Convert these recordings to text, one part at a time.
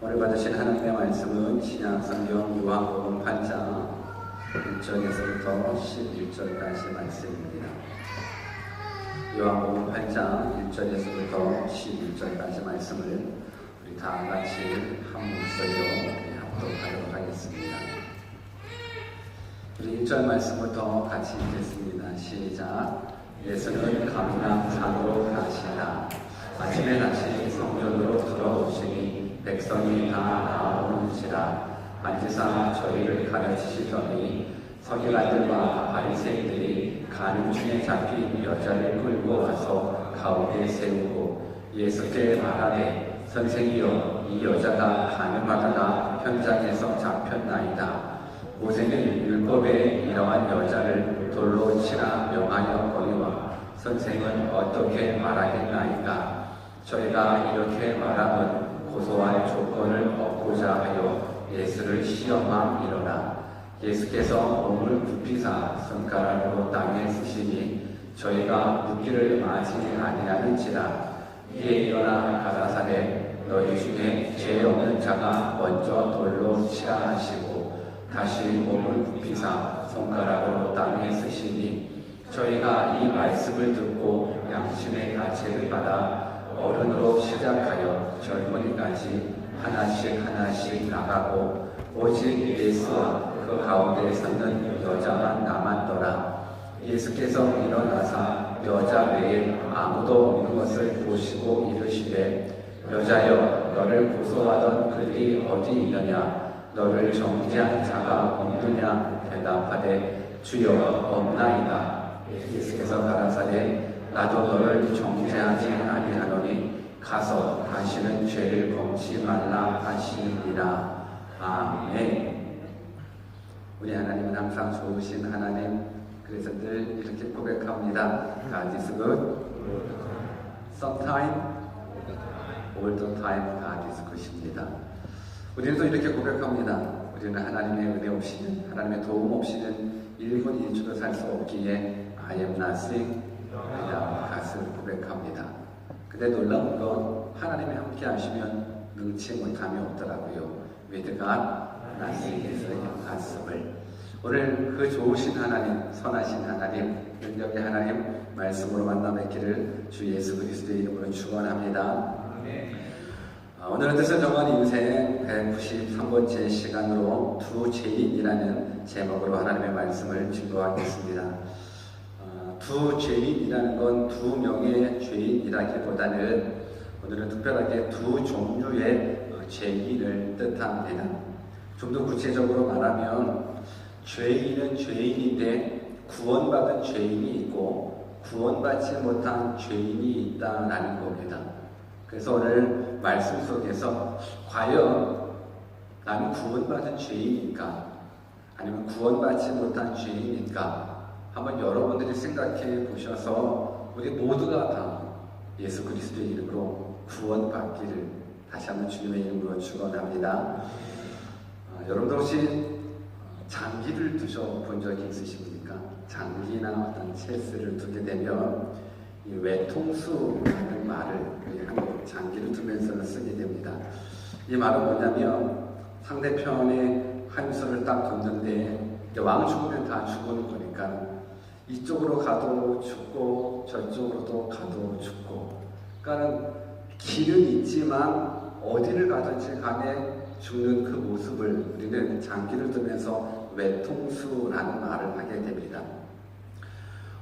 오늘 받으신 하나님의 말씀은 신약성경 요한복음 8장 1절에서부터 11절까지 말씀입니다. 요한복음 8장 1절에서부터 11절까지 말씀을 우리 다 같이 한 목소리로 합독하도록 하겠습니다. 우리 1절 말씀부터 같이 읽겠습니다. 시작. 예수는 감람산으로 가시다. 아침에 다시 성전으로 들어오시니 백성이 다 나오는지라. 앉으사 저희를 가르치시더니 서기관들과 바리새인들이 가는 중에 잡힌 여자를 끌고 와서 가운데 세우고 예수께 말하되 선생이여, 이 여자가 가늠하다가 현장에서 잡혔나이다. 모세는 율법에 이러한 여자를 돌로 치라 명하였거니와 선생은 어떻게 말하겠나이까? 저희가 이렇게 말하면 고소할 조건을 얻고자 하여 예수를 시험함이로라. 예수께서 몸을 굽히사 손가락으로 땅에 쓰시니 저희가 묻기를 마지 아니하는지라. 이에 일어나 가라사대 너희 중에 죄 없는 자가 먼저 돌로 치라 하시고 다시 몸을 굽히사 손가락으로 땅에 쓰시니 저희가 이 말씀을 듣고 양심의 가책을 받아 어른으로 시작하여 젊은이까지 하나씩 나가고 오직 예수와 그 가운데 서는 여자만 남았더라. 예수께서 일어나사 여자 외에 아무도 없는 것을 보시고 이르시되 여자여, 너를 고소하던 그들이 어디 있느냐? 너를 정죄한 자가 없느냐? 대답하되 주여, 없나이다. 예수께서 가라사대 나도 너를 정죄하지 아니하노니 가서 다시는 죄를 범치 말라 하시니라. 아멘. 우리 하나님은 항상 좋으신 하나님, 그래서 늘 이렇게 고백합니다. God is good. Sometime, all the time, God is good입니다. 우리는 또 이렇게 고백합니다. 우리는 하나님의 은혜 없이는, 하나님의 도움 없이는 1분 1초도 살 수 없기에 I am nothing, 그냥 가슴을 고백합니다. 근데 놀라운 건 하나님이 함께 하시면 능치 못함이 없더라고요. With God, nothing에서의 가슴을. 오늘 그 좋으신 하나님, 선하신 하나님, 능력의 하나님 말씀으로 만나 뵙기를 주 예수 그리스도의 이름으로 축원합니다. 오늘은 뜻을 정한 인생 193번째 시간으로 두 죄인이라는 제목으로 하나님의 말씀을 증거하겠습니다. 두 죄인이라는 건 두 명의 죄인이라기보다는 오늘은 특별하게 두 종류의 죄인을 뜻합니다. 좀 더 구체적으로 말하면 죄인은 죄인인데 구원받은 죄인이 있고 구원받지 못한 죄인이 있다라는 겁니다. 그래서 오늘 말씀 속에서 과연 나는 구원받은 죄인인가 아니면 구원받지 못한 죄인인가 한번 여러분들이 생각해 보셔서 우리 모두가 다 예수 그리스도의 이름으로 구원받기를 다시 한번 주님의 이름으로 축원합니다. 여러분들 혹시 장기를 두셔본 적이 있으십니까? 장기나 어떤 체스를 두게 되면 이 외통수라는 말을 한국 장기를 두면서 쓰게 됩니다. 이 말은 뭐냐면 상대편의 한 수를 딱 뒀는데 왕 죽으면 다 죽는 거니까 이쪽으로 가도 죽고 저쪽으로도 가도 죽고, 그러니까 길은 있지만 어디를 가든지 간에 죽는 그 모습을 우리는 장기를 두면서 외통수라는 말을 하게 됩니다.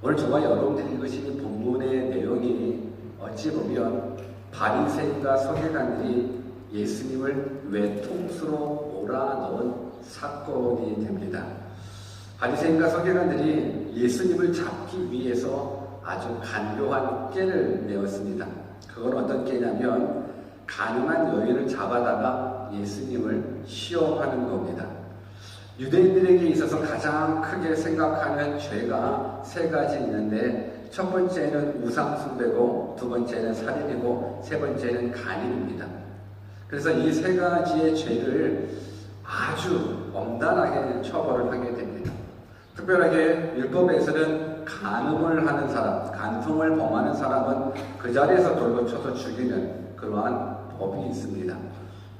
오늘 저와 여러분들이 읽으신 본문의 내용이 어찌 보면 바리새인과 서기관들이 예수님을 외통수로 몰아넣은 사건이 됩니다. 바리새인과 서기관들이 예수님을 잡기 위해서 아주 간교한 꾀를 내었습니다. 그건 어떤 꾀냐면 가늠한 여인을 잡아다가 예수님을 시험하는 겁니다. 유대인들에게 있어서 가장 크게 생각하는 죄가 세 가지 있는데 첫 번째는 우상숭배고 두 번째는 살인이고 세 번째는 간음입니다. 그래서 이 세 가지의 죄를 아주 엄단하게 처벌을 하게 됩니다. 특별하게 율법에서는 간음을 하는 사람, 간통을 범하는 사람은 그 자리에서 돌로 쳐서 죽이는 그러한 법이 있습니다.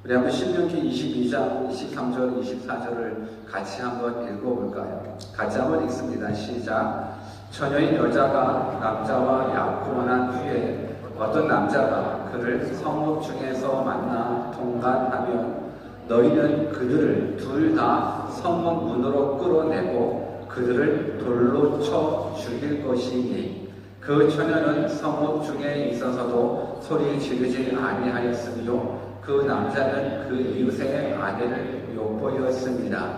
우리 한번 신명기 22장 23절 24절을 같이 한번 읽어볼까요? 같이 한번 읽습니다. 시작. 처녀인 여자가 남자와 약혼한 후에 어떤 남자가 그를 성읍 중에서 만나 통관하면 너희는 그들을 둘 다 성읍 문으로 끌어내고 그들을 돌로 쳐 죽일 것이니 그 처녀는 성읍 중에 있어서도 소리 지르지 아니하였으며 그 남자는 그 이웃의 아내를 욕보였습니다.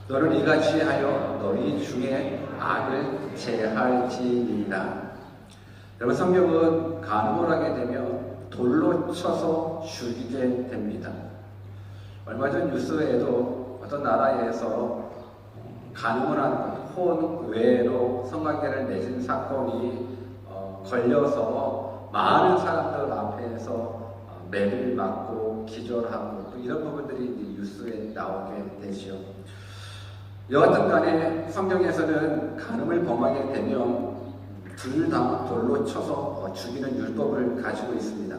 너는 이같이 하여 너희 중에 악을 제할지니라. 여러분, 성경은 간음을 하게 되면 돌로 쳐서 죽이게 됩니다. 얼마 전 뉴스에도 어떤 나라에서 간음을 한 혼 외로 성관계를 맺은 사건이 걸려서 많은 사람들 앞에서 매를 맞고 기절하고 이런 부분들이 뉴스에 나오게 되죠. 여하튼 간에 성경에서는 간음을 범하게 되면 둘 다 돌로 쳐서 죽이는 율법을 가지고 있습니다.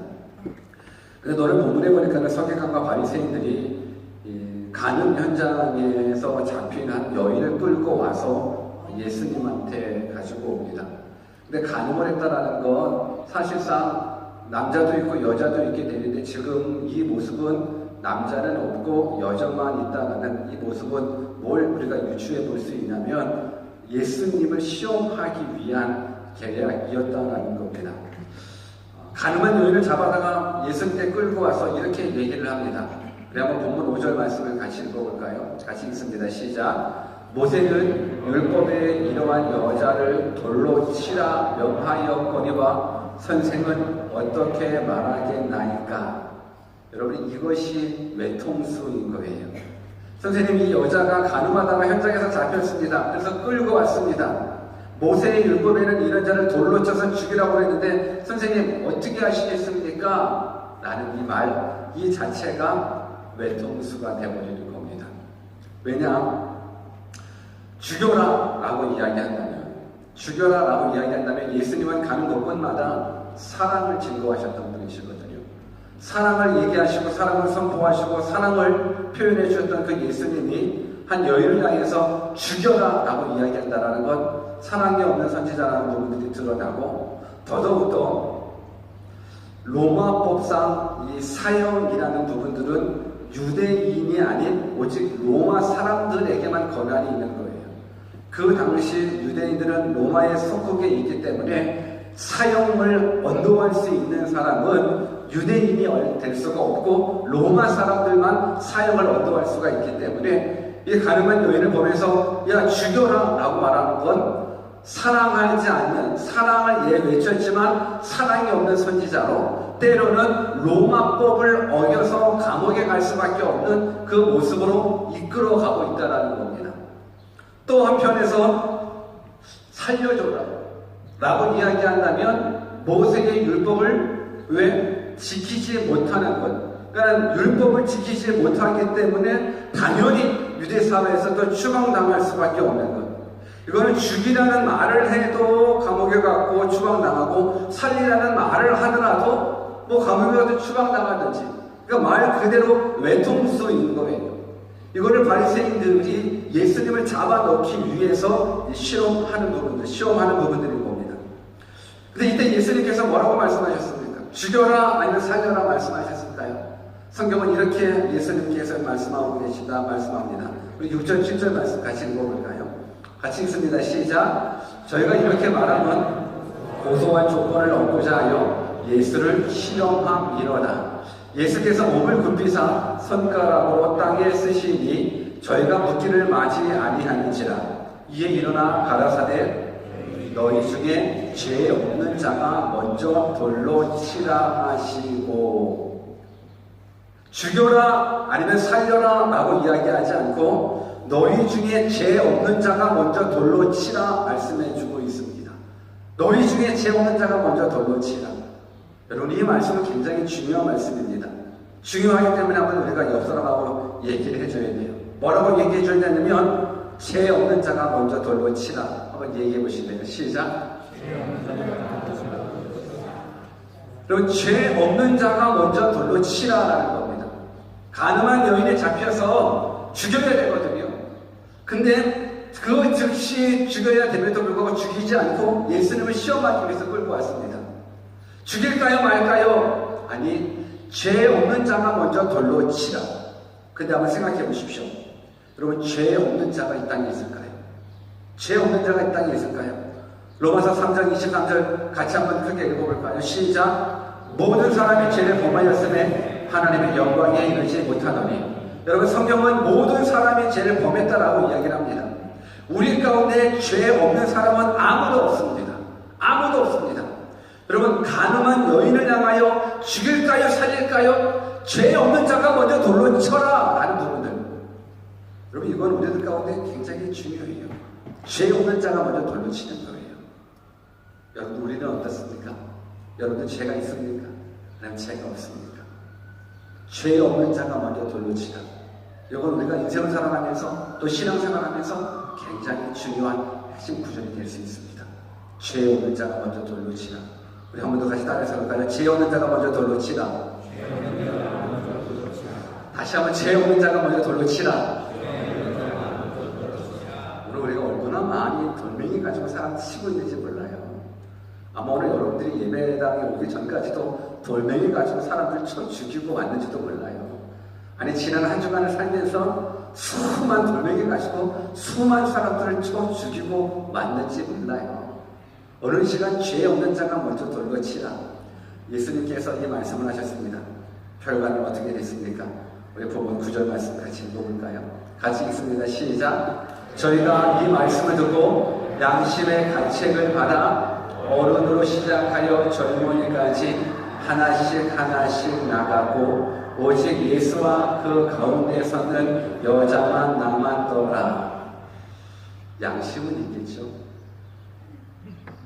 그런데 오늘 본문에 보니까 서기관과 바리새인들이 간음 현장에서 잡힌 한 여인을 끌고 와서 예수님한테 가지고 옵니다. 근데 간음을 했다라는 건 사실상 남자도 있고 여자도 있게 되는데 지금 이 모습은 남자는 없고 여자만 있다라는 이 모습은 뭘 우리가 유추해 볼 수 있냐면 예수님을 시험하기 위한 계략이었다라는 겁니다. 간음한 여인을 잡아다가 예수님께 끌고 와서 이렇게 얘기를 합니다. 우리 한번 본문 5절 말씀을 같이 읽어볼까요? 같이 읽습니다. 시작. 모세는 율법에 이러한 여자를 돌로 치라 명하였거니와 선생은 어떻게 말하겠나이까? 여러분, 이것이 외통수인 거예요. 선생님, 이 여자가 간음하다가 현장에서 잡혔습니다. 그래서 끌고 왔습니다. 모세의 율법에는 이런 자를 돌로 쳐서 죽이라고 했는데 선생님 어떻게 하시겠습니까? 라는 이 말, 이 자체가 외통수가 되어버리는 겁니다. 왜냐? 죽여라 라고 이야기한다면 예수님은 가는 곳곳마다 사랑을 증거하셨던 분이시거든요. 사랑을 얘기하시고 사랑을 선포하시고 사랑을 표현해 주셨던 그 예수님이 한 여인을 향해서 죽여라 라고 이야기한다는 건 사랑이 없는 선지자라는 부분들이 드러나고, 더더욱더 로마법상 이 사형이라는 부분들은 유대인이 아닌 오직 로마 사람들에게만 권한이 있는 거예요. 그 당시 유대인들은 로마의 속국에 있기 때문에 사형을 언도할 수 있는 사람은 유대인이 될 수가 없고 로마 사람들만 사형을 언도할 수가 있기 때문에 이 가늠한 여인을 보면서 야 죽여라 라고 말하는 건 사랑하지 않는, 사랑을 외쳤지만 사랑이 없는 선지자로 때로는 로마법을 어겨서 감옥에 갈 수밖에 없는 그 모습으로 이끌어가고 있다는 겁니다. 또 한편에서 살려줘라 라고 이야기한다면 모세의 율법을 왜 지키지 못하는 것, 그러니까 율법을 지키지 못하기 때문에 당연히 유대사회에서도 추방당할 수밖에 없는 것. 이거는 죽이라는 말을 해도 감옥에 갔고 추방당하고 살리라는 말을 하더라도 뭐 감옥에 가도 추방당하든지, 그러니까 말 그대로 외통수인 거예요. 이거를 바리새인들이 예수님을 잡아넣기 위해서 시험하는 부분들인 겁니다. 근데 이때 예수님께서 뭐라고 말씀하셨습니까? 죽여라 아니면 살려라 말씀하셨을까요? 성경은 이렇게 예수님께서 말씀하고 계시다 말씀합니다. 우리 6절 7절 말씀 같이 읽어볼까요? 같이 읽습니다. 시작. 저희가 이렇게 말하면 고소한 조건을 얻고자 하여 예수를 실험함이로다. 예수께서 몸을 굽히사 손가락으로 땅에 쓰시니 저희가 묻기를 마지 아니하는지라. 이에 일어나 가라사대 너희 중에 죄 없는 자가 먼저 돌로 치라 하시고, 죽여라 아니면 살려라 라고 이야기하지 않고 너희 중에 죄 없는 자가 먼저 돌로 치라 말씀해 주고 있습니다. 너희 중에 죄 없는 자가 먼저 돌로 치라. 여러분, 이 말씀은 굉장히 중요한 말씀입니다. 중요하기 때문에 한번 우리가 옆 사람하고 얘기를 해줘야 돼요. 뭐라고 얘기해 줘야 되냐면 죄 없는 자가 먼저 돌로 치라. 한번 얘기해 보시면 시작. 그리고 죄 없는 자가 먼저 돌로 치라라는 겁니다. 가늠한 여인에 잡혀서 죽여야 되거든요. 근데 그 즉시 죽여야 됨에도 불구하고 죽이지 않고 예수님을 시험하기 위해서 끌고 왔습니다. 죽일까요 말까요? 아니, 죄 없는 자가 먼저 돌로 치라. 근데 한번 생각해 보십시오. 여러분, 죄 없는 자가 이 땅에 있을까요? 죄 없는 자가 이 땅에 있을까요? 로마서 3장 23절 같이 한번 크게 읽어볼까요? 시작. 모든 사람이 죄를 범하였음에 하나님의 영광에 이르지 못하더니. 여러분, 성경은 모든 사람이 죄를 범했다라고 이야기를 합니다. 우리 가운데 죄 없는 사람은 아무도 없습니다. 아무도 없습니다. 여러분, 가늠한 여인을 향하여 죽일까요 살릴까요? 죄 없는 자가 먼저 돌로 쳐라 라는 부분들, 여러분, 이건 우리들 가운데 굉장히 중요해요. 죄 없는 자가 먼저 돌로 치는 거예요. 여러분, 우리는 어떻습니까? 여러분들 죄가 있습니까? 아니면 죄가 없습니까? 죄 없는 자가 먼저 돌로 치라. 이건 우리가 인생을 살아가면서 또 신앙생활하면서 굉장히 중요한 핵심 구절이 될 수 있습니다. 죄 없는 자가 먼저 돌로 치라. 우리 한 번 더 같이 따라해서 볼까요? 죄 없는 자가 먼저 돌로 치라. 다시 한번 죄 없는 자가 먼저 돌로 치라. 오늘 우리가 얼마나 많이 돌멩이 가지고 사람 치고 있는지 몰라요. 아마 오늘 여러분들이 예배당에 오기 전까지도 돌멩이 가지고 사람들 쳐 죽이고 왔는지도 몰라요. 아니, 지난 한 주간을 살면서 수많은 돌멩이 가지고 수많은 사람들을 쳐 죽이고 왔는지 몰라요. 어느 시간 죄 없는 자가 먼저 돌로 치라. 예수님께서 이 말씀을 하셨습니다. 결과는 어떻게 됐습니까? 우리 본문 9절 말씀 같이 읽어볼까요? 같이 읽습니다. 시작. 저희가 이 말씀을 듣고 양심의 가책을 받아 어른으로 시작하여 젊은이까지 하나씩 하나씩 나가고 오직 예수와 그 가운데 서는 여자만 남았더라. 양심은 있겠죠.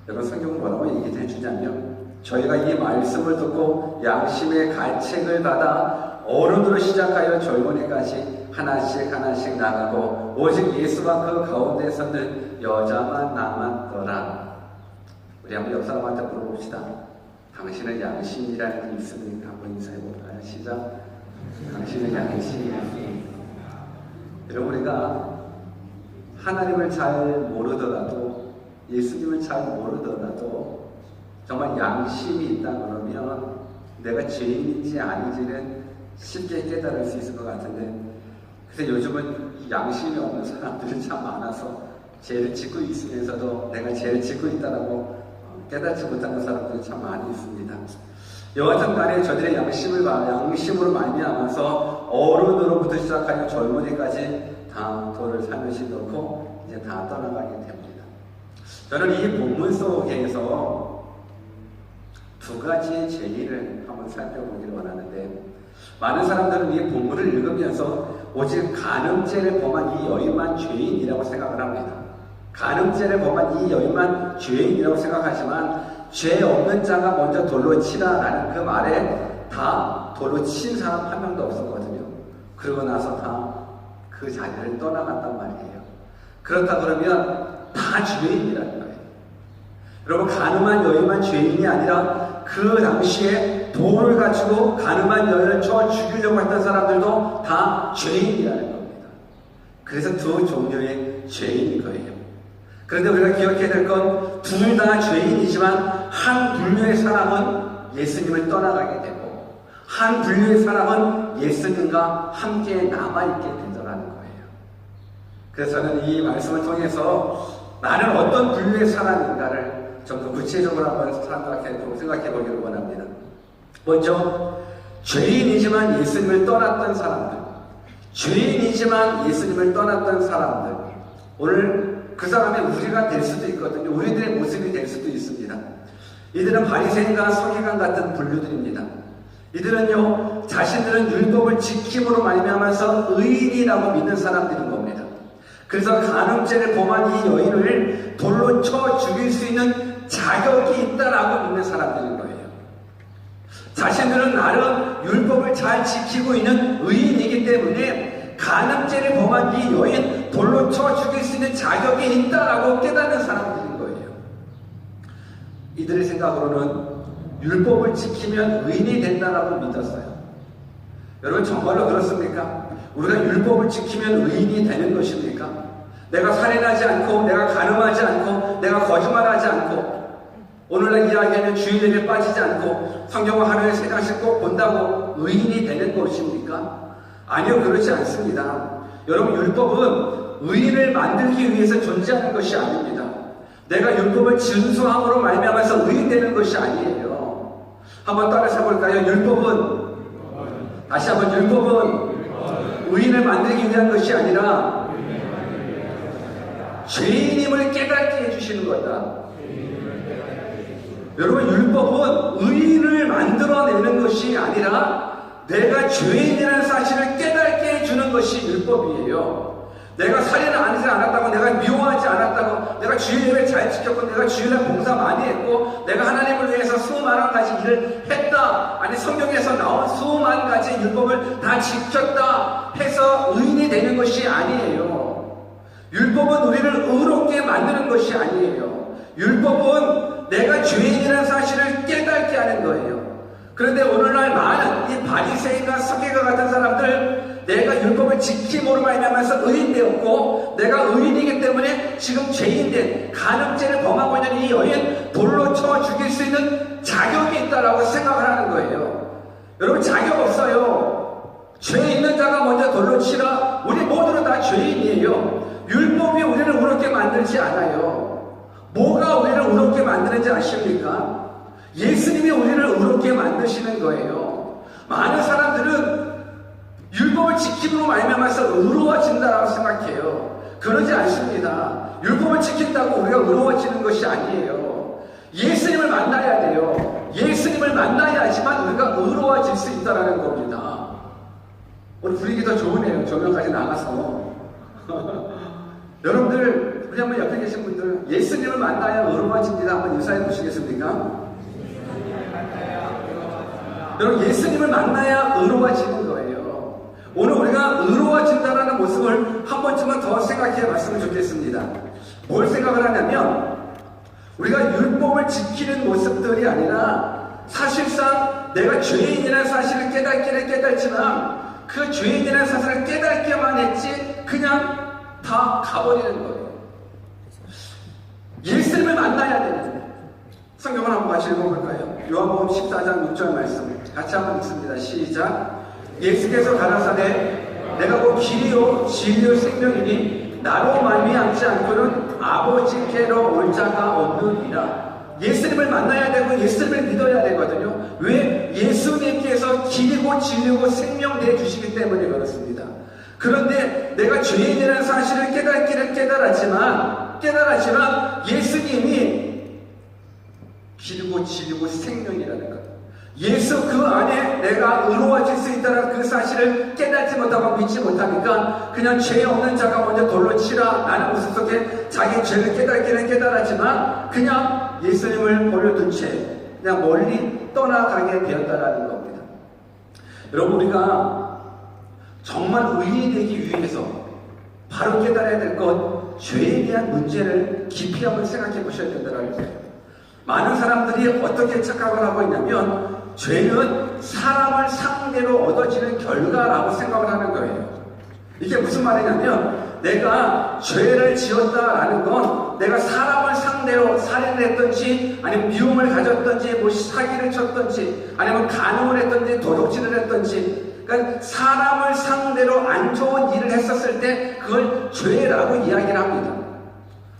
여러분, 성경은 뭐라고 얘기해 주냐면, 저희가 이 말씀을 듣고 양심의 가책을 받아 어른으로 시작하여 젊은이까지 하나씩 하나씩 나가고 오직 예수와 그 가운데 서는 여자만 남았더라. 우리 한번 옆 사람한테 물어봅시다. 당신은 양심이라는 게 있습니까? 한번 인사해볼까요? 시작. 당신은 양심이 있습니까? 여러분, 우리가 하나님을 잘 모르더라도, 예수님을 잘 모르더라도 정말 양심이 있다 그러면 내가 죄인인지 아닌지는 쉽게 깨달을 수 있을 것 같은데, 그래서 요즘은 양심이 없는 사람들이 참 많아서 죄를 짓고 있으면서도 내가 죄를 짓고 있다라고 깨닫지 못하는 사람들이 참 많이 있습니다. 여하튼 간에 저들의 양심으로 말미암아서 어른으로부터 시작하여 젊은이까지 다 돌을 살며시 넣고 이제 다 떠나가게 됩니다. 저는 이 본문 속에서 두 가지의 죄인을 한번 살펴보기를 원하는데, 많은 사람들은 이 본문을 읽으면서 오직 간음죄를 범한 이 여인만 죄인이라고 생각을 합니다. 간음죄를 범한 이 여인만 죄인이라고 생각하지만, 죄 없는 자가 먼저 돌로 치라라는 그 말에 다 돌로 친 사람 한 명도 없었거든요. 그러고 나서 다 그 자리를 떠나갔단 말이에요. 그렇다 그러면 다 죄인이라는 거예요. 여러분, 간음한 여인만 죄인이 아니라 그 당시에 돌을 가지고 간음한 여인을 쳐 죽이려고 했던 사람들도 다 죄인이라는 겁니다. 그래서 두 종류의 죄인인 거예요. 그런데 우리가 기억해야 될 건 둘 다 죄인이지만 한 분류의 사람은 예수님을 떠나가게 되고 한 분류의 사람은 예수님과 함께 남아있게 되더라는 거예요. 그래서 저는 이 말씀을 통해서 나는 어떤 분류의 사람인가를 좀 더 구체적으로 한번 생각해 보기를 원합니다. 먼저, 죄인이지만 예수님을 떠났던 사람들, 죄인이지만 예수님을 떠났던 사람들, 오늘 그 사람이 우리가 될 수도 있거든요. 우리들의 모습이 될 수도 있습니다. 이들은 바리새인과 서기관 같은 분류들입니다. 이들은요, 자신들은 율법을 지킴으로 말미암아서 의인이라고 믿는 사람들인 겁니다. 그래서 간음죄를 범한 이 여인을 돌로 쳐 죽일 수 있는 자격이 있다라고 믿는 사람들인 거예요. 자신들은 나름 율법을 잘 지키고 있는 의인이기 때문에 간음죄를 범한 이 여인 돌로 쳐 죽일 수 있는 자격이 있다라고 깨닫는 사람들인 거예요. 이들의 생각으로는 율법을 지키면 의인이 된다라고 믿었어요. 여러분 정말로 그렇습니까? 우리가 율법을 지키면 의인이 되는 것입니까? 내가 살인하지 않고, 내가 간음하지 않고, 내가 거짓말하지 않고, 오늘날 이야기하는 주일예배 빠지지 않고 성경을 하루에 3장씩 꼭 본다고 의인이 되는 것입니까? 아니요, 그렇지 않습니다. 여러분, 율법은 의인을 만들기 위해서 존재하는 것이 아닙니다. 내가 율법을 준수함으로 말미암아서 의인 되는 것이 아니에요. 한번 따라서 해볼까요? 율법은, 다시 한번, 율법은 의인을 만들기 위한 것이 아니라 죄인임을 깨닫게 해주시는 거다. 여러분, 율법은 의인을 만들어내는 것이 아니라 내가 죄인이라는 사실을 깨닫게 해주는 것이 율법이에요. 내가 살인을 하지 않았다고, 내가 미워하지 않았다고, 내가 주일예배 잘 지켰고, 내가 주일날 봉사 많이 했고, 내가 하나님을 위해서 수많은 가지 일을 했다, 아니 성경에서 나온 수많은 가지 율법을 다 지켰다 해서 의인이 되는 것이 아니에요. 율법은 우리를 의롭게 만드는 것이 아니에요. 율법은 내가 죄인이라는 사실을 깨닫게 하는 거예요. 그런데 오늘날 많은 이 바리새인과 서기관 같은 사람들, 내가 율법을 지킴으로 말미암아서 의인 되었고, 내가 의인이기 때문에 지금 죄인된 간음죄를 범하고 있는 이 여인 돌로 쳐 죽일 수 있는 자격이 있다라고 생각을 하는 거예요. 여러분, 자격 없어요. 죄 있는 자가 먼저 돌로 치라. 우리 모두는 다 죄인이에요. 율법이 우리를 의롭게 만들지 않아요. 뭐가 우리를 의롭게 만드는지 아십니까? 예수님이 우리를 의롭게 만드시는 거예요. 많은 사람들은 율법을 지킴으로 말미암아서 의로워진다라고 생각해요. 그러지 않습니다. 율법을 지킨다고 우리가 의로워지는 것이 아니에요. 예수님을 만나야 돼요. 예수님을 만나야지만 우리가 의로워질 수 있다는 겁니다. 오늘 분위기가 좋으네요. 조명까지 나가서. 여러분들, 우리 한번 옆에 계신 분들, 예수님을 만나야 의로워집니다. 한번 인사해 보시겠습니까? 여러분, 예수님을 만나야 의로워지는 거예요. 오늘 우리가 의로워진다는 모습을 한 번쯤은 더 생각해 봤으면 좋겠습니다. 뭘 생각을 하냐면, 우리가 율법을 지키는 모습들이 아니라 사실상 내가 죄인이라는 사실을 깨닫기는 깨닫지만 그 죄인이라는 사실을 깨닫기만 했지 그냥 다 가버리는 거예요. 예수님을 만나야 되는데. 성경을 한번 같이 읽어볼까요? 요한복음 14장 6절 말씀 같이 한번 읽습니다. 시작. 예수께서 가라사대 내가 곧 길이요 진리요 생명이니 나로 말미암지 않고는 아버지께로 올 자가 없느니라. 예수님을 만나야 되고 예수님을 믿어야 되거든요. 왜? 예수님께서 길이고 진리고 생명 내주시기 때문에 그렇습니다. 그런데 내가 죄인이라는 사실을 깨닫기는 깨달았지만 예수님이 길이고 진리고 생명이라는 것, 예수 그 안에 내가 의로워질 수 있다는 그 사실을 깨닫지 못하고 믿지 못하니까 그냥 죄 없는 자가 먼저 돌로 치라 라는 모습 속에 자기 죄를 깨닫기는 깨달았지만 그냥 예수님을 버려둔 채 그냥 멀리 떠나가게 되었다라는 겁니다. 여러분, 우리가 정말 의인이 되기 위해서 바로 깨달아야 될 것, 죄에 대한 문제를 깊이 한번 생각해 보셔야 된다는 거예요. 많은 사람들이 어떻게 착각을 하고 있냐면 죄는 사람을 상대로 얻어지는 결과라고 생각을 하는 거예요. 이게 무슨 말이냐면 내가 죄를 지었다라는 건 내가 사람을 상대로 살인을 했든지 아니면 미움을 가졌든지 뭐 사기를 쳤든지 아니면 간음을 했든지 도둑질을 했든지, 그러니까 사람을 상대로 안 좋은 일을 했었을 때 그걸 죄라고 이야기를 합니다.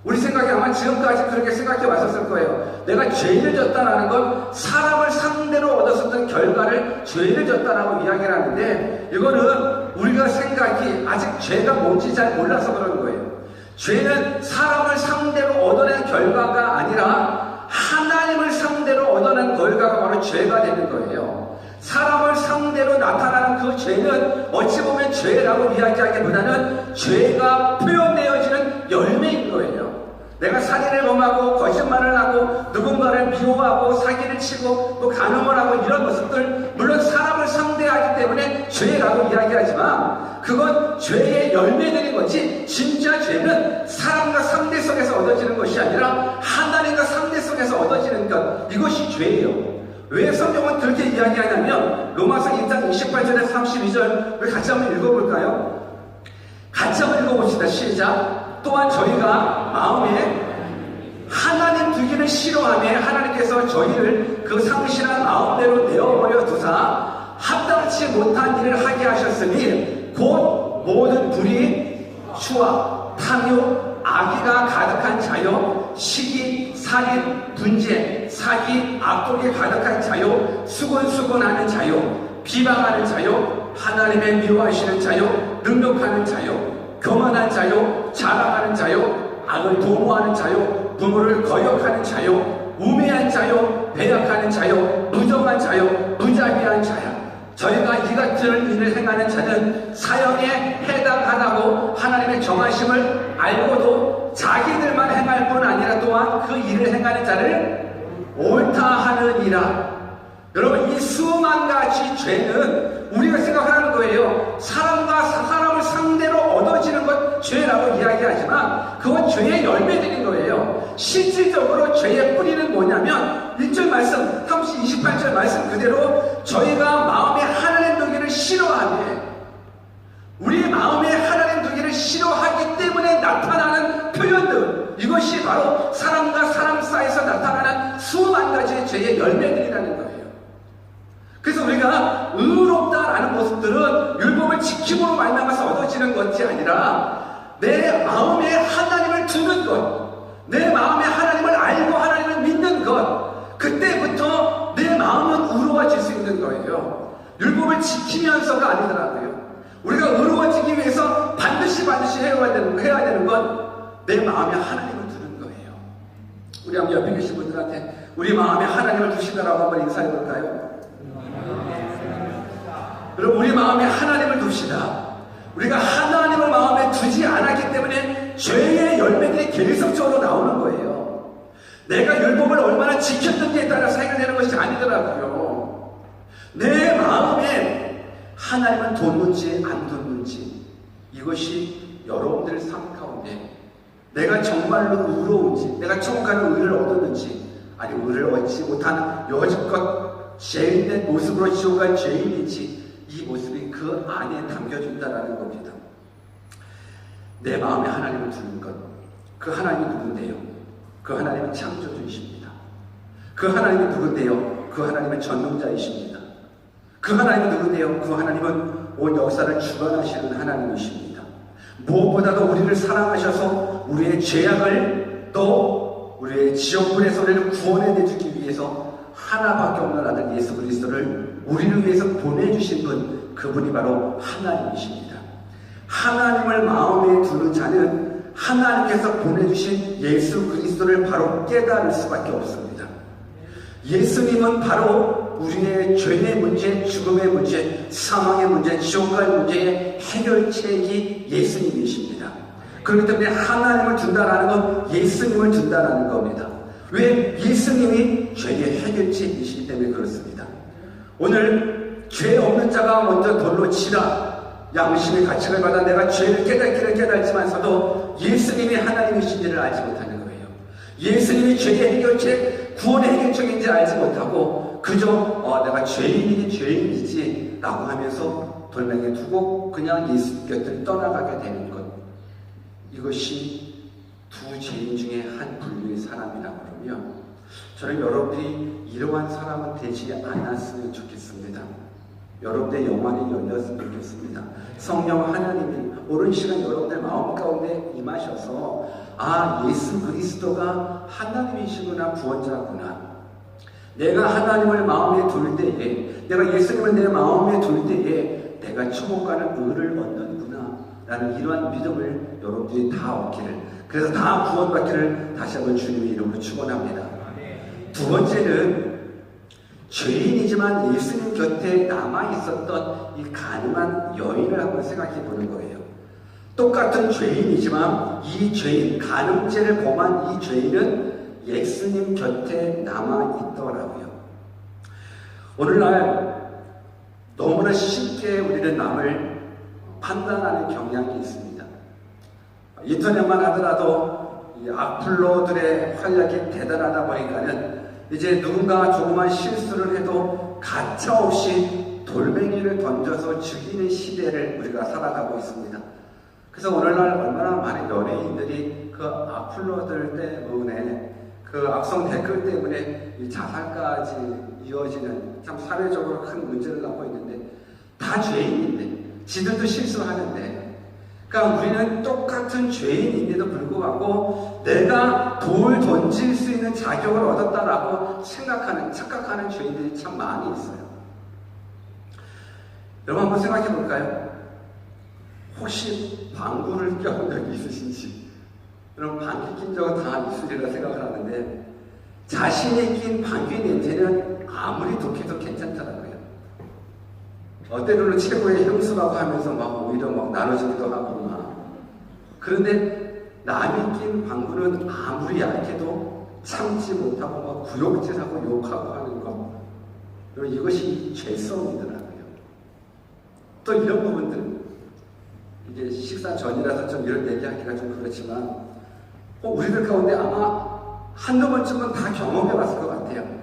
우리 생각에 아마 지금까지 그렇게 생각해 왔었을 거예요. 내가 죄를 졌다라는 건 사람을 상대로 얻었었던 결과를 죄를 졌다라고 이야기를 하는데, 이거는 우리가 생각이 아직 죄가 뭔지 잘 몰라서 그런 거예요. 죄는 사람을 상대로 얻어낸 결과가 아니라 하나님을 상대로 얻어낸 결과가 바로 죄가 되는 거예요. 사람을 상대로 나타나는 그 죄는 어찌 보면 죄라고 이야기하기보다는 죄가 표현되어지는 열매인 거예요. 내가 살인을 범하고 거짓말을 하고 누군가를 미워하고 사기를 치고 또 간음을 하고 이런 모습들, 물론 사람을 상대하기 때문에 죄라고 이야기하지만 그건 죄의 열매들인 거지, 진짜 죄는 사람과 상대 속에서 얻어지는 것이 아니라 하나님과 상대 속에서 얻어지는 것, 이것이 죄예요. 왜 성경은 그렇게 이야기하냐면 로마서 1장 28절에 32절 우리 같이 한번 읽어볼까요? 같이 한번 읽어봅시다. 시작. 또한 저희가 마음에 하나님 두기를 싫어하며 하나님께서 저희를 그 상실한 마음대로 내어버려 두사 합당치 못한 일을 하게 하셨으니 곧 모든 불의, 추악, 탐욕, 악의가 가득한 자요, 시기, 살인, 분쟁, 사기, 악독이 가득한 자요, 수곤수곤하는 자요, 비방하는 자요, 하나님의 미워하시는 자요, 능력하는 자요, 교만한 자요, 자랑하는 자요, 악을 도모하는 자요, 부모를 거역하는 자요, 우매한 자요, 배역하는 자요, 무정한 자요, 무자비한 자야. 저희가 이 같은 일을 행하는 자는 사형에 해당하다고 하나님의 정하심을 알고도 자기들만 행할 뿐 아니라 또한 그 일을 행하는 자를 옳다 하느니라. 여러분, 이 수만 가지 죄는 우리가 생각하는 거예요. 사람과 사람을 상대로 얻어지는 것 죄라고 이야기하지만 그건 죄의 열매들인 거예요. 실질적으로 죄의 뿌리는 뭐냐면 1절 말씀, 28절 말씀 그대로 저희가 마음에 하나님 두기를 싫어하며 우리 마음에 하나님 두기를 싫어하기 때문에 나타나는 표현들, 이것이 바로 사람과 사람 사이에서 나타나는 수만 가지의 죄의 열매들이라는 거예요. 그래서 우리가 의롭다라는 모습들은 율법을 지킴으로 말미암아서 얻어지는 것이 아니라 내 마음에 하나님을 두는 것, 내 마음에 하나님을 알고 하나님을 믿는 것, 그때부터 내 마음은 의로워질 수 있는 거예요. 율법을 지키면서가 아니더라고요. 우리가 의로워지기 위해서 반드시 해야 되는 건 내 마음에 하나님을 두는 거예요. 우리 한번 옆에 계신 분들한테 우리 마음에 하나님을 두시다라고 한번 인사해 볼까요? 여러분, 우리 마음에 하나님을 둡시다. 우리가 하나님을 마음에 두지 않았기 때문에 죄의 열매들이 계속적으로 나오는 거예요. 내가 율법을 얼마나 지켰는지에 따라서 해결되는 것이 아니더라고요. 내 마음에 하나님을 뒀는지 안 뒀는지, 이것이 여러분들 삶 가운데 내가 정말로 의로운지, 내가 천국 가는 의를 얻었는지, 아니 의를 얻지 못한 여지껏 죄인된 모습으로 지옥 갈 죄인인지, 이 모습이 그 안에 담겨준다라는 겁니다. 내 마음에 하나님을 두는 것, 그 하나님이 누군데요? 그 하나님은 창조주이십니다. 그 하나님이 누군데요? 그 하나님은 전능자이십니다. 그 하나님이 누군데요? 그 하나님은 온 역사를 주관하시는 하나님이십니다. 무엇보다도 우리를 사랑하셔서 우리의 죄악을 또 우리의 지옥불의 소리를 구원해내주기 위해서 하나밖에 없는 아들 예수 그리스도를 우리를 위해서 보내주신 분, 그분이 바로 하나님이십니다. 하나님을 마음에 두는 자는 하나님께서 보내주신 예수 그리스도를 바로 깨달을 수밖에 없습니다. 예수님은 바로 우리의 죄의 문제, 죽음의 문제, 사망의 문제, 지옥갈 문제의 해결책이 예수님이십니다. 그렇기 때문에 하나님을 둔다라는 건 예수님을 둔다라는 겁니다. 왜? 예수님이 죄의 해결책이시기 때문에 그렇습니다. 오늘 죄 없는 자가 먼저 돌로 치라. 양심의 가책을 받아 내가 죄를 깨닫기를 깨닫지만서도 예수님이 하나님이신지를 알지 못하는 거예요. 예수님이 죄의 해결책, 구원의 해결책인지 알지 못하고 그저 내가 죄인이니 죄인이지 라고 하면서 돌멩이에 두고 그냥 예수 곁을 떠나가게 되는 것, 이것이 두 죄인 중에 한 분류의 사람이라고 그러면 저는 여러분들이 이러한 사람은 되지 않았으면 좋겠습니다. 여러분의 영혼이 열렸으면 좋겠습니다. 성령 하나님이 오랜 시간 여러분들 마음 가운데 임하셔서 예수 그리스도가 하나님이시구나, 구원자구나. 내가 하나님을 마음에 둘 때에, 내가 예수님을 내 마음에 둘 때에 내가 천국 가는 의를 얻는구나 라는 이러한 믿음을 여러분들이 다 얻기를, 그래서 다 구원받기를 다시 한번 주님의 이름으로 축원합니다. 두 번째는 죄인이지만 예수님 곁에 남아있었던 이 가늠한 여인을 한번 생각해 보는 거예요. 똑같은 죄인이지만 이 죄인, 간음죄를 범한 이 죄인은 예수님 곁에 남아있더라고요. 오늘날 너무나 쉽게 우리는 남을 판단하는 경향이 있습니다. 인터넷만 하더라도 이 악플러들의 활약이 대단하다 보니까는 이제 누군가 조그만 실수를 해도 가차없이 돌멩이를 던져서 죽이는 시대를 우리가 살아가고 있습니다. 그래서 오늘날 얼마나 많은 연예인들이 그 악플러들 때문에, 그 악성 댓글 때문에 이 자살까지 이어지는 참 사회적으로 큰 문제를 갖고 있는데, 다 죄인인데, 지들도 실수하는데, 그러니까 우리는 똑같은 죄인인데도 불구하고 내가 돌 던질 수 있는 자격을 얻었다라고 착각하는 죄인들이 참 많이 있어요. 여러분 한번 생각해 볼까요? 혹시 방구를 껴본 적이 있으신지? 여러분 방귀 낀 적은 다 있으리라 생각을 하는데, 자신이 낀 방귀 냄새는 아무리 독해도 괜찮더라고요. 때로는 최고의 향수라고 하면서 막 오히려 막 나눠주기도 하고 막. 그런데 남이 낀 방구는 아무리 약해도 참지 못하고 막 구역질하고 욕하고 하는 것. 여러분 이것이 죄성이더라고요. 또 이런 부분들은 이게 식사 전이라서 좀 이런 얘기하기가 좀 그렇지만 우리들 가운데 아마 한두 번쯤은 다 경험해 봤을 것 같아요.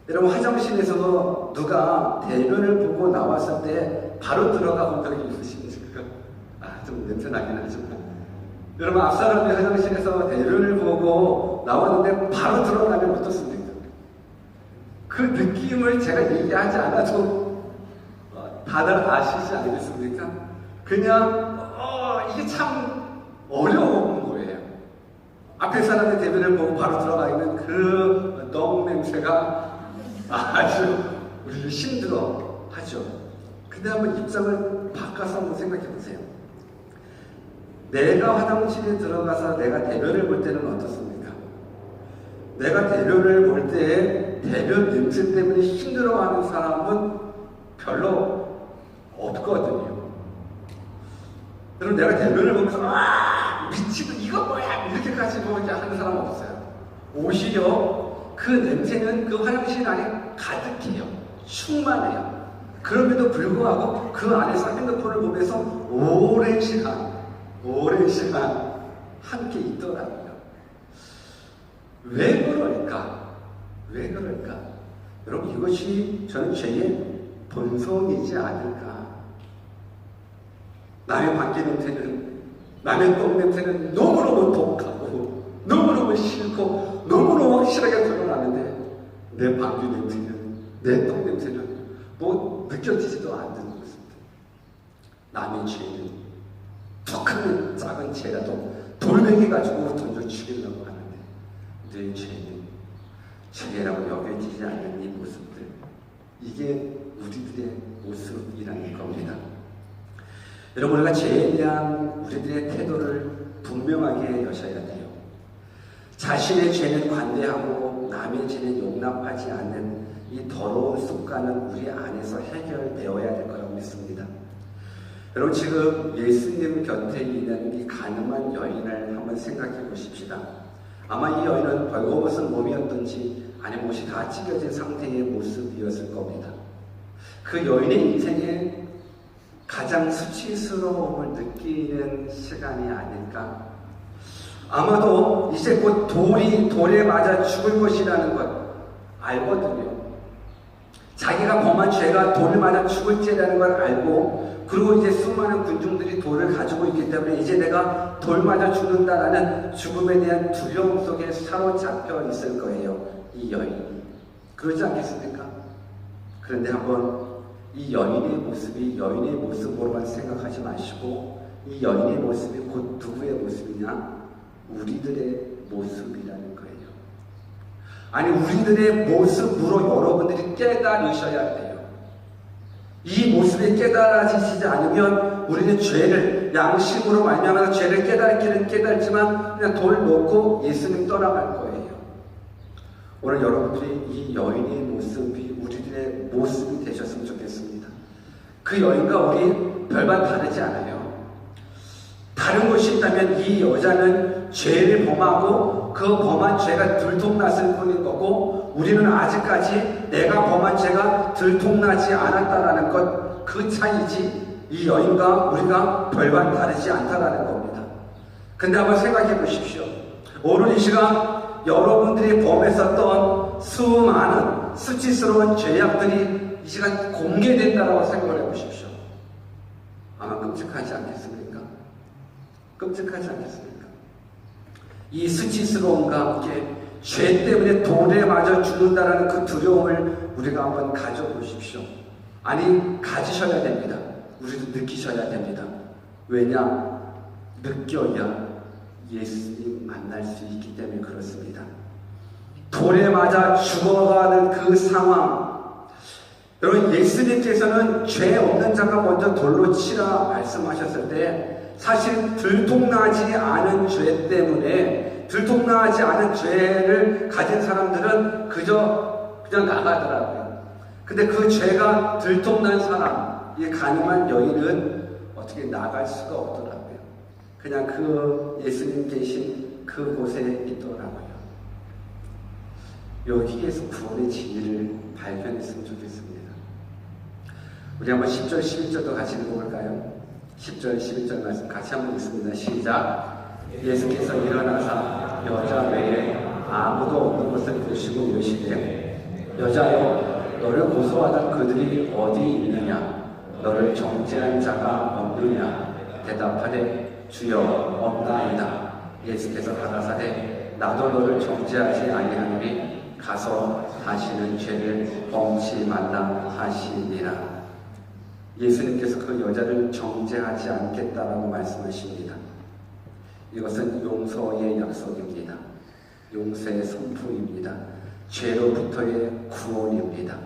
여러분 화장실에서 누가 대변을 보고 나왔을 때 바로 들어가 본 적이 있으십니까? 좀 냄새 나긴 하지만 여러분 앞사람이 화장실에서 대변을 보고 나왔는데 바로 들어가면 어떻습니까? 그 느낌을 제가 얘기하지 않아도 다들 아시지 않겠습니까? 그냥 이게 참 어려운 거예요. 앞에 사람의 대변을 보고 바로 들어가 있는 그 똥 냄새가 아주 우리를 힘들어 하죠. 근데 한번 입장을 바꿔서 한번 생각해 보세요. 내가 화장실에 들어가서 내가 대변을 볼 때는 어떻습니까? 내가 대변을 볼 때 대변 냄새 때문에 힘들어하는 사람은 별로 없거든요. 여러분 내가 대변을 보면서 미치고 이거 뭐야 이렇게까지 뭐 이렇게 하는 사람은 없어요. 오히려 그 냄새는 그 화장실 안에 가득해요. 충만해요. 그럼에도 불구하고 그 안에서 핸드폰을 보면서 오랜 시간 함께 있더라고요. 왜 그럴까? 여러분 이것이 저는 죄의 본성이지 않을까? 남의 방귀 냄새는, 남의 똥 냄새는 너무너무 독하고 너무너무 싫고 너무너무 확실하게 드러나는데 내 방귀 냄새는, 내 똥 냄새는 뭐 느껴지지도 않는 것입니다. 남의 죄는 더 큰 작은 죄라도 돌멩이 가지고 던져 죽이려고 하는데 내 죄는 죄라고 여겨지지 않는 이 모습들, 이게 우리들의 모습이라는 겁니다. 여러분 우리가 죄에 대한 우리들의 태도를 분명하게 여셔야 돼요. 자신의 죄는 관대하고 남의 죄는 용납하지 않는 이 더러운 습관은 우리 안에서 해결되어야 될 거라고 믿습니다. 여러분 지금 예수님 곁에 있는 이 가늠한 여인을 한번 생각해 보십시다. 아마 이 여인은 벌거벗은 몸이었든지 아니면 옷이 다 찢겨진 상태의 모습이었을 겁니다. 그 여인의 인생에 가장 수치스러움을 느끼는 시간이 아닐까? 아마도 이제 곧 돌에 맞아 죽을 것이라는 것 알거든요. 자기가 범한 죄가 돌을 맞아 죽을 죄라는 걸 알고, 그리고 이제 수많은 군중들이 돌을 가지고 있기 때문에 이제 내가 돌 맞아 죽는다라는 죽음에 대한 두려움 속에 사로잡혀 있을 거예요. 이 여인이. 그러지 않겠습니까? 그런데 한번 이 여인의 모습이 여인의 모습으로만 생각하지 마시고 이 여인의 모습이 곧 누구의 모습이냐? 우리들의 모습이라는 거예요. 아니 우리들의 모습으로 여러분들이 깨달으셔야 돼요. 이 모습이 깨달아지지 않으면 우리는 죄를 양심으로 말미암아서 죄를 깨닫기는 깨닫지만 그냥 돌 놓고 예수님 떠나갈 거예요. 오늘 여러분들이 이 여인의 모습이 우리들의 모습이 되셨으면 좋겠습니다. 그 여인과 우리 별반 다르지 않아요. 다른 것이 있다면 이 여자는 죄를 범하고 그 범한 죄가 들통났을 뿐인 거고, 우리는 아직까지 내가 범한 죄가 들통나지 않았다라는 것, 그 차이지 이 여인과 우리가 별반 다르지 않다라는 겁니다. 근데 한번 생각해 보십시오. 오늘 이 시간 여러분들이 범했었던 수많은 수치스러운 죄악들이 이 시간 공개된다라고 생각을 해보십시오. 아마 끔찍하지 않겠습니까? 끔찍하지 않겠습니까? 이 수치스러움과 함께 죄 때문에 돌에 맞아 죽는다라는 그 두려움을 우리가 한번 가져보십시오. 아니, 가지셔야 됩니다. 우리도 느끼셔야 됩니다. 왜냐? 느껴야 예수님 만날 수 있기 때문에 그렇습니다. 돌에 맞아 죽어가는 그 상황, 여러분, 예수님께서는 죄 없는 자가 먼저 돌로 치라 말씀하셨을 때 사실 들통나지 않은 죄 때문에, 들통나지 않은 죄를 가진 사람들은 그냥 나가더라고요. 근데 그 죄가 들통난 사람, 이 가늠한 여인은 어떻게 나갈 수가 없더라고요. 그냥 그 예수님 계신 그곳에 있더라고요. 여기에서 구원의 진리를 발견했으면 좋겠습니다. 우리 한번 10절, 11절도 같이 읽어볼까요? 10절, 11절 말씀 같이 한번 읽습니다. 시작. 예수께서 일어나사 여자 외에 아무도 없는 것을 보시고 이르시되, 여자여, 너를 고소하던 그들이 어디 있느냐? 너를 정죄한 자가 없느냐? 대답하되 주여 없나이다. 예수께서 가라사대, 나도 너를 정죄하지 아니하노니 가서 다시는 죄를 범치 말라 하시니라. 예수님께서 그 여자를 정죄하지 않겠다라고 말씀하십니다. 이것은 용서의 약속입니다. 용서의 선포입니다. 죄로부터의 구원입니다.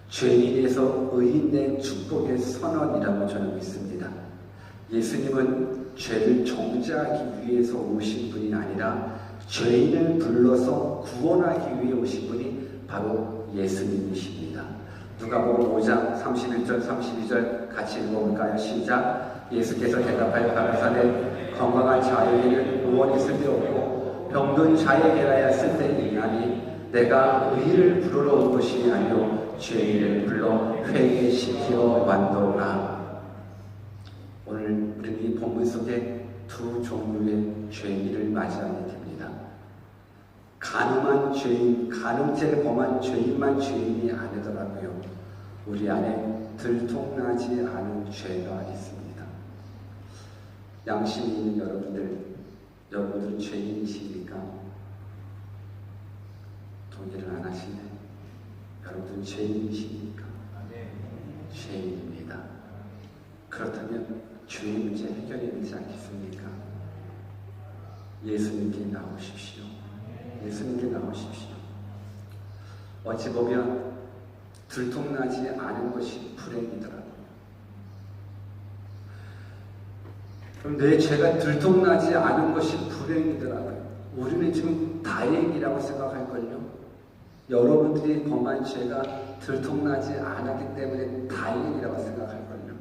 죄인에서 의인의 축복의 선언이라고 저는 믿습니다. 예수님은 죄를 정죄하기 위해서 오신 분이 아니라 죄인을 불러서 구원하기 위해 오신 분이 바로 예수님이십니다. 누가복음 5장 31절 32절 같이 읽어볼까요? 시작. 예수께서 대답하여 가라사대, 건강한 자에게는 의원이 쓸데없고 병든 자에게라야 쓸데있나니 내가 의인을 부르러 온 것이 아니요 죄인을 불러 회개시키러 왔노라. 오늘 우리는 이 본문 속에 두 종류의 죄인을 맞이하게 됩니다. 가늠한 죄인, 가늠죄를 범한 죄인만 죄인이 아니더라고요. 우리 안에 들통나지 않은 죄가 있습니다. 양심이 있는 여러분들은 죄인이십니까? 동의를 안 하시네. 여러분들은 죄인이십니까? 죄인입니다. 그렇다면 죄의 문제 해결이 되지 않겠습니까? 예수님께 나오십시오. 예수님께 나오십시오. 어찌 보면 들통나지 않은 것이 불행이더라고요. 그럼 내 죄가 들통나지 않은 것이 불행이더라고요. 우리는 지금 다행이라고 생각할걸요. 여러분들이 범한 죄가 들통나지 않았기 때문에 다행이라고 생각할걸요.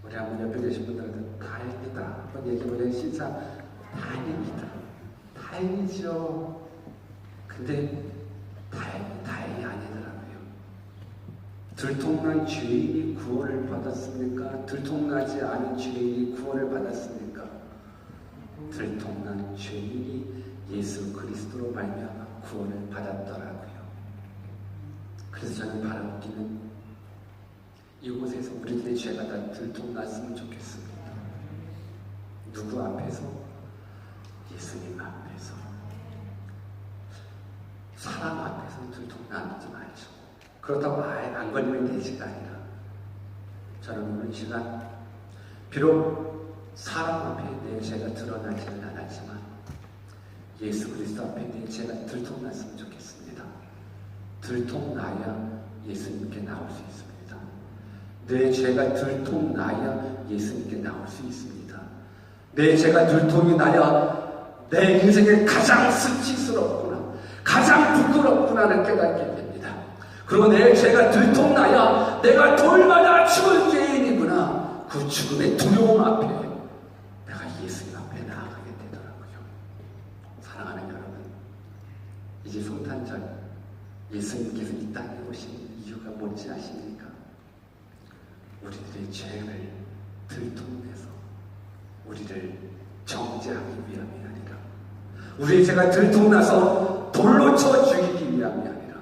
우리 한번 옆에 계신 분들한테 다행이다 한번 얘기해보면 진짜 다행이다. 다행이죠. 근데 다행이 아니더라고요. 들통난 죄인이 구원을 받았습니까? 들통나지 않은 죄인이 구원을 받았습니까? 들통난 죄인이 예수 그리스도로 말미암아 구원을 받았더라고요. 그래서 저는 바라보기는 이곳에서 우리들의 죄가 다 들통났으면 좋겠습니다. 누구 앞에서? 예수님 앞에서. 사람 앞에서 들통나지 말죠. 그렇다고 아예 안 걸리면 되지가 아니라, 저는 오늘 시간 비록 사람 앞에 내 죄가 드러나지는 않았지만 예수 그리스도 앞에 내 죄가 들통났으면 좋겠습니다. 들통나야 예수님께 나올 수 있습니다. 내 죄가 들통나야 예수님께 나올 수 있습니다. 내 죄가 들통이 나야 내 인생에 가장 수치스럽구나, 가장 부끄럽구나를 깨닫게 됩니다. 그리고 내 죄가 들통나야 내가 돌마다 죽을 죄인이구나, 그 죽음의 두려움 앞에 내가 예수님 앞에 나아가게 되더라고요. 사랑하는 여러분, 이제 성탄절 예수님께서 이 땅에 오신 이유가 뭔지 아십니까? 우리들의 죄를 들통내서 우리를 정죄하기 위함이 아니라 우리의 죄가 들통나서 돌로 쳐 죽이기 위함이 아니라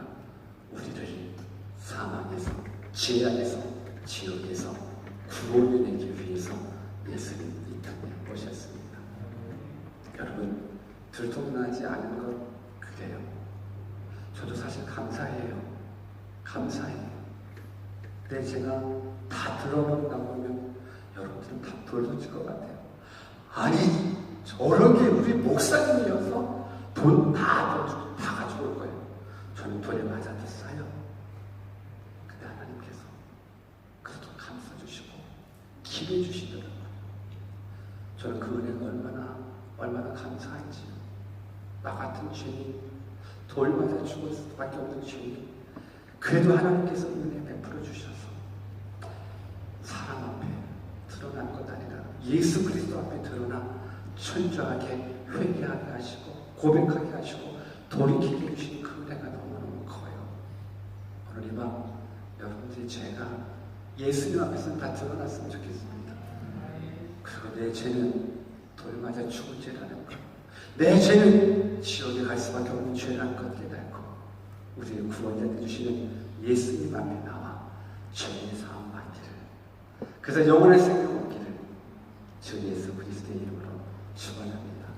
우리를 사망에서, 죄악에서, 지옥에서 구원해내기 위해서 예수님이 이 땅에 오셨습니다. 여러분, 들통나지 않은 것 그래요. 저도 사실 감사해요. 감사해요. 근데 제가 다 들어본다고 하면 여러분들은 다 돌려줄 것 같아요. 아니, 저런 게 우리 목사님이어서 돈 다 가지고 올 거예요. 저는 돈에 맞았어요. 근데 하나님께서 그래도 감싸 주시고 기회 주시더라고요. 저는 그 은혜가 얼마나 감사한지. 나 같은 죄인, 돌 맞아 죽을 수밖에 없는 죄인, 그래도 하나님께서 은혜 베풀어 주셔서 사람 앞에 드러난 것 아니라 예수 그리스도 앞에 드러나 천주하게 회개하게 하시고 고백하게 하시고 돌이키게 해주신 그 은혜가 너무너무 커요. 오늘 이 밤 여러분들의 죄가 예수님 앞에서는 다 드러났으면 좋겠습니다. 그리고 내 죄는 돌 맞아 죽을 죄라는 것, 내 죄는 지옥에 갈 수밖에 없는 죄라는 것 깨닫고 우리의 구원자 되주시는 예수님 앞에 나와 죄의 사함 받기를, 그래서 영원한 생명 얻기를 주 예수 그리스도의 이름으로 축원합니다.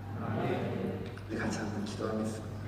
우리 같이 한번 기도하겠습니다.